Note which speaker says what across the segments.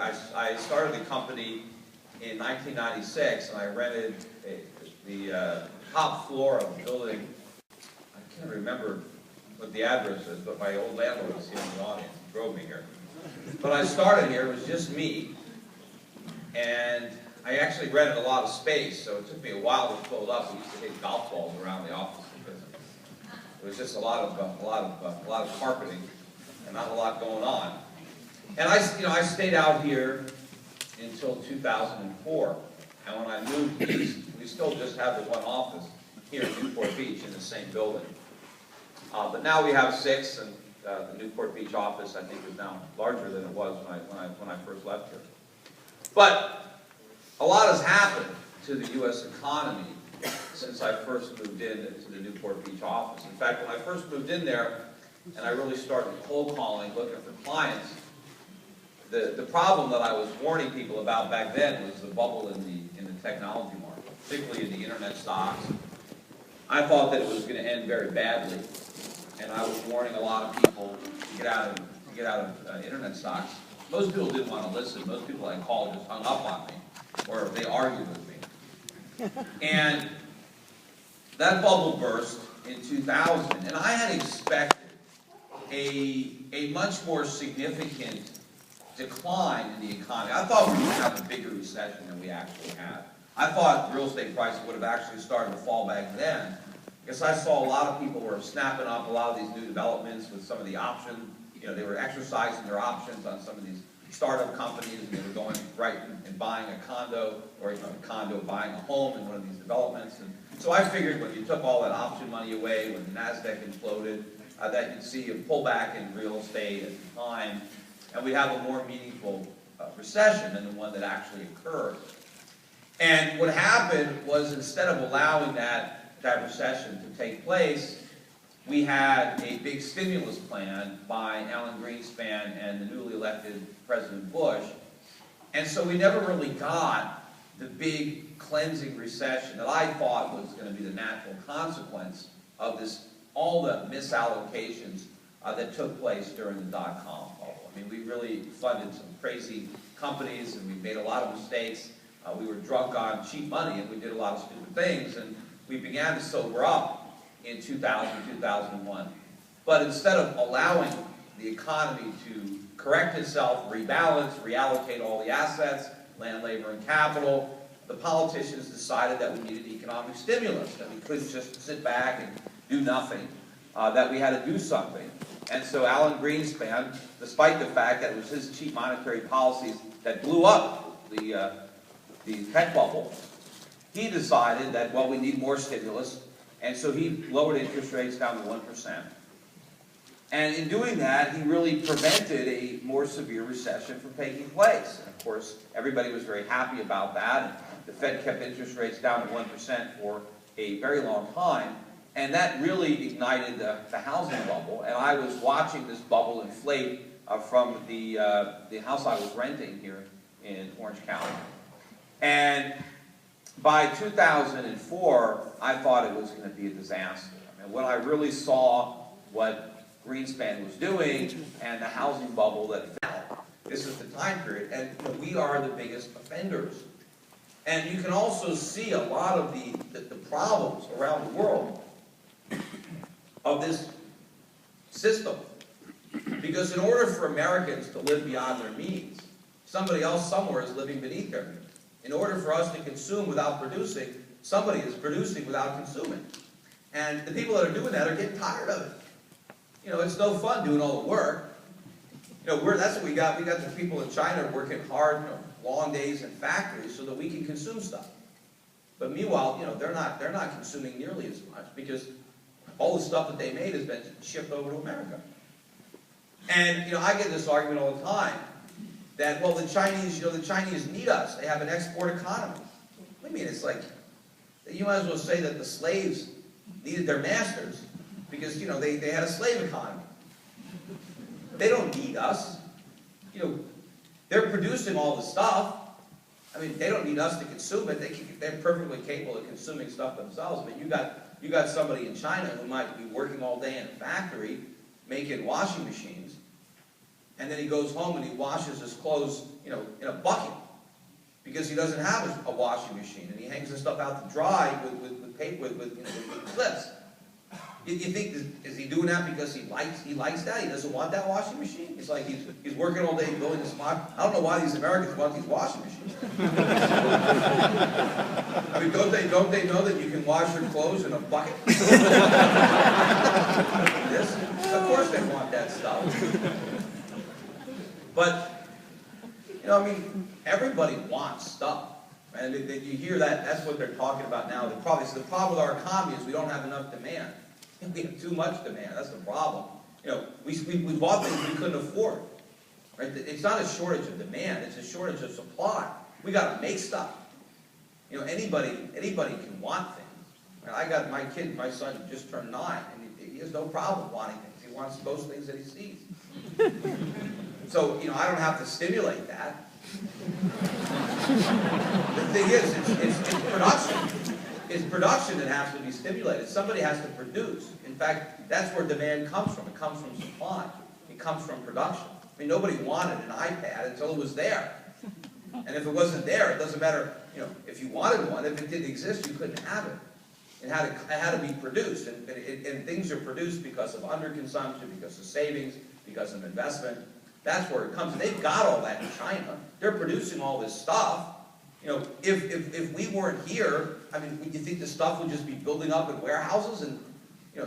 Speaker 1: I started the company in 1996, and I rented the top floor of the building. I can't remember what the address is, but my old landlord was here in the audience. He drove me here. But I started here, it was just me, and I actually rented a lot of space, so it took me a while to fill it up. We used to hit golf balls around the office because it was just a lot of carpeting and not a lot going on. And I stayed out here until 2004, and when I moved east, we still just have the one office here in Newport Beach in the same building. But now we have 6, and the Newport Beach office, I think, is now larger than it was when I first left here. But a lot has happened to the U.S. economy since I first moved into the Newport Beach office. In fact, when I first moved in there, and I really started cold calling, looking for clients, the problem that I was warning people about back then was the bubble in the technology market, particularly in the internet stocks. I thought that it was going to end very badly, and I was warning a lot of people to get out of internet stocks. Most people didn't want to listen. Most people I called just hung up on me, or they argued with me. And that bubble burst in 2000, and I had expected a much more significant decline in the economy. I thought we would have a bigger recession than we actually had. I thought real estate prices would have actually started to fall back then, because I saw a lot of people were snapping up a lot of these new developments with some of the options. They were exercising their options on some of these startup companies, and they were going right and buying a condo, or a condo buying a home in one of these developments. And so I figured when you took all that option money away, when the NASDAQ imploded, that you'd see a pullback in real estate at the time, and we'd have a more meaningful recession than the one that actually occurred. And what happened was, instead of allowing that recession to take place, we had a big stimulus plan by Alan Greenspan and the newly elected President Bush. And so we never really got the big cleansing recession that I thought was going to be the natural consequence of all the misallocations that took place during the dot-com bubble. I mean, we really funded some crazy companies, and we made a lot of mistakes. We were drunk on cheap money, and we did a lot of stupid things, and we began to sober up in 2000, 2001. But instead of allowing the economy to correct itself, rebalance, reallocate all the assets, land, labor, and capital, the politicians decided that we needed economic stimulus, that we couldn't just sit back and do nothing, that we had to do something. And so Alan Greenspan, despite the fact that it was his cheap monetary policies that blew up the tech bubble, he decided that, well, we need more stimulus, and so he lowered interest rates down to 1%. And in doing that, he really prevented a more severe recession from taking place. And of course, everybody was very happy about that. And the Fed kept interest rates down to 1% for a very long time. And that really ignited the housing bubble. And I was watching this bubble inflate from the house I was renting here in Orange County. And by 2004, I thought it was going to be a disaster. I mean, when I really saw what Greenspan was doing and the housing bubble that fell, this is the time period, and we are the biggest offenders. And you can also see a lot of the problems around the world of this system. Because in order for Americans to live beyond their means, somebody else somewhere is living beneath their means. In order for us to consume without producing, somebody is producing without consuming. And the people that are doing that are getting tired of it. It's no fun doing all the work. That's what we got. We got the people in China working hard, long days in factories so that we can consume stuff. But meanwhile, they're not consuming nearly as much because all the stuff that they made has been shipped over to America. And I get this argument all the time that, well, the Chinese need us. They have an export economy. What do you mean? It's like you might as well say that the slaves needed their masters because they had a slave economy. They don't need us. They're producing all the stuff. I mean, they don't need us to consume it. They're perfectly capable of consuming stuff themselves. But you got somebody in China who might be working all day in a factory making washing machines, and then he goes home and he washes his clothes, in a bucket, because he doesn't have a washing machine, and he hangs the stuff out to dry with paper, with clips. You think, is he doing that because he likes that? He doesn't want that washing machine? It's like he's working all day building a smart. I don't know why these Americans want these washing machines. I mean, don't they know that you can wash your clothes in a bucket? Yes, of course they want that stuff. But, I mean, everybody wants stuff. And you hear that, that's what they're talking about now. The problem with our economy is we don't have enough demand. We have too much demand. That's the problem. We bought things we couldn't afford. Right? It's not a shortage of demand. It's a shortage of supply. We got to make stuff. Anybody can want things. I got my son just turned 9, and he has no problem wanting things. He wants most things that he sees. So, I don't have to stimulate that. The thing is, it's production. It's production that has to be stimulated. Somebody has to produce. In fact, that's where demand comes from. It comes from supply. It comes from production. I mean, nobody wanted an iPad until it was there. And if it wasn't there, it doesn't matter, if you wanted one, if it didn't exist, you couldn't have it. It had to be produced. And things are produced because of underconsumption, because of savings, because of investment. That's where it comes. They've got all that in China. They're producing all this stuff. If we weren't here, I mean, would you think the stuff would just be building up in warehouses and,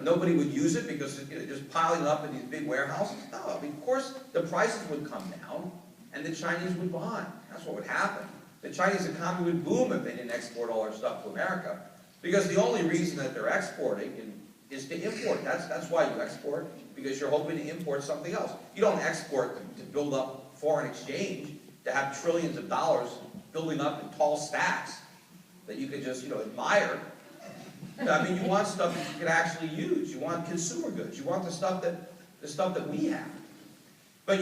Speaker 1: nobody would use it because it's just piling up in these big warehouses? No, I mean, of course, the prices would come down and the Chinese would buy. That's what would happen. The Chinese economy would boom if they didn't export all their stuff to America, because the only reason that they're exporting is to import. That's why you export, because you're hoping to import something else. You don't export to build up foreign exchange, to have trillions of dollars building up in tall stacks that you could just, admire. I mean, you want stuff that you can actually use. You want consumer goods. You want the stuff that we have. But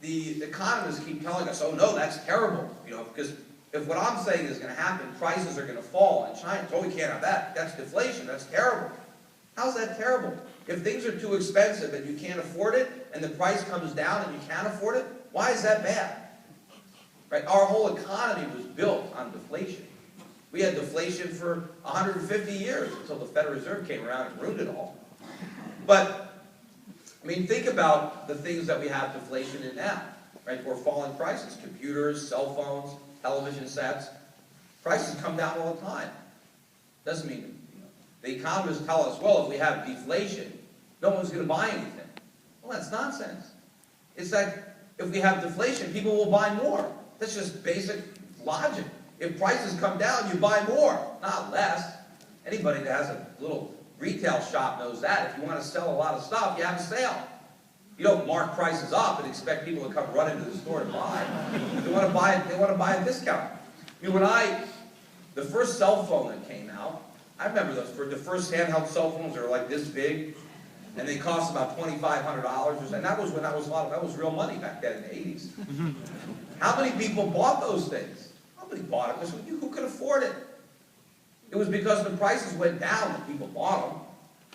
Speaker 1: the economists keep telling us, oh no, that's terrible. Because if what I'm saying is going to happen, prices are going to fall in China. Oh, we can't have that. That's deflation. That's terrible. How's that terrible? If things are too expensive and you can't afford it, and the price comes down and you can't afford it, why is that bad? Right? Our whole economy was built on deflation. We had deflation for 150 years until the Federal Reserve came around and ruined it all. But, I mean, think about the things that we have deflation in now. Right? Or falling prices. Computers, cell phones, television sets. Prices come down all the time. Doesn't mean, the economists tell us, well, if we have deflation, no one's going to buy anything. Well, that's nonsense. It's that if we have deflation, people will buy more. That's just basic logic. If prices come down, you buy more, not less. Anybody that has a little retail shop knows that. If you want to sell a lot of stuff, you have a sale. You don't mark prices up and expect people to come running to the store to buy. They want to buy a discount. The first cell phone that came out, I remember those. For the first handheld cell phones, they were like this big, and they cost about $2,500, and that was real money back then in the 80s. How many people bought those things? Nobody bought it. Who could afford it? It was because the prices went down that people bought them.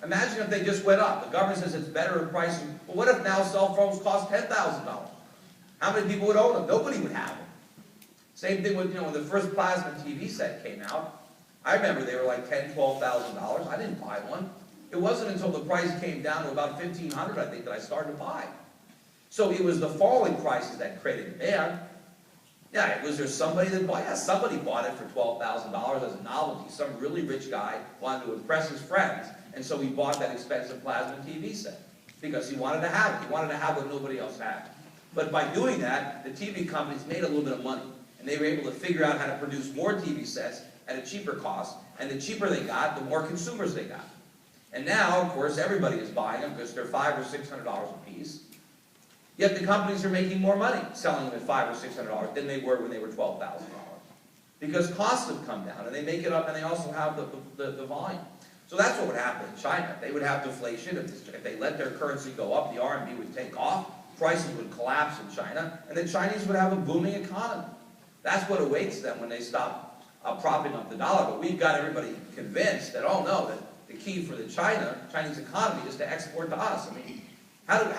Speaker 1: Imagine if they just went up. The government says it's better in pricing. Well, what if now cell phones cost $10,000? How many people would own them? Nobody would have them. Same thing with, when the first plasma TV set came out. I remember they were like $10,000, $12,000. I didn't buy one. It wasn't until the price came down to about $1,500, I think, that I started to buy. So it was the falling prices that created demand. Yeah, was there somebody that bought? Yeah, somebody bought it for $12,000 as a novelty. Some really rich guy wanted to impress his friends, and so he bought that expensive plasma TV set because he wanted to have it. He wanted to have what nobody else had. But by doing that, the TV companies made a little bit of money, and they were able to figure out how to produce more TV sets at a cheaper cost, and the cheaper they got, the more consumers they got. And now, of course, everybody is buying them because they're $500 or $600 a piece. Yet the companies are making more money selling them at $500 or $600 than they were when they were $12,000. Because costs have come down, and they make it up, and they also have the volume. So that's what would happen in China. They would have deflation. If they let their currency go up, the RMB would take off, prices would collapse in China, and the Chinese would have a booming economy. That's what awaits them when they stop propping up the dollar. But we've got everybody convinced that, oh no, that the key for the Chinese economy is to export to us. I mean, how do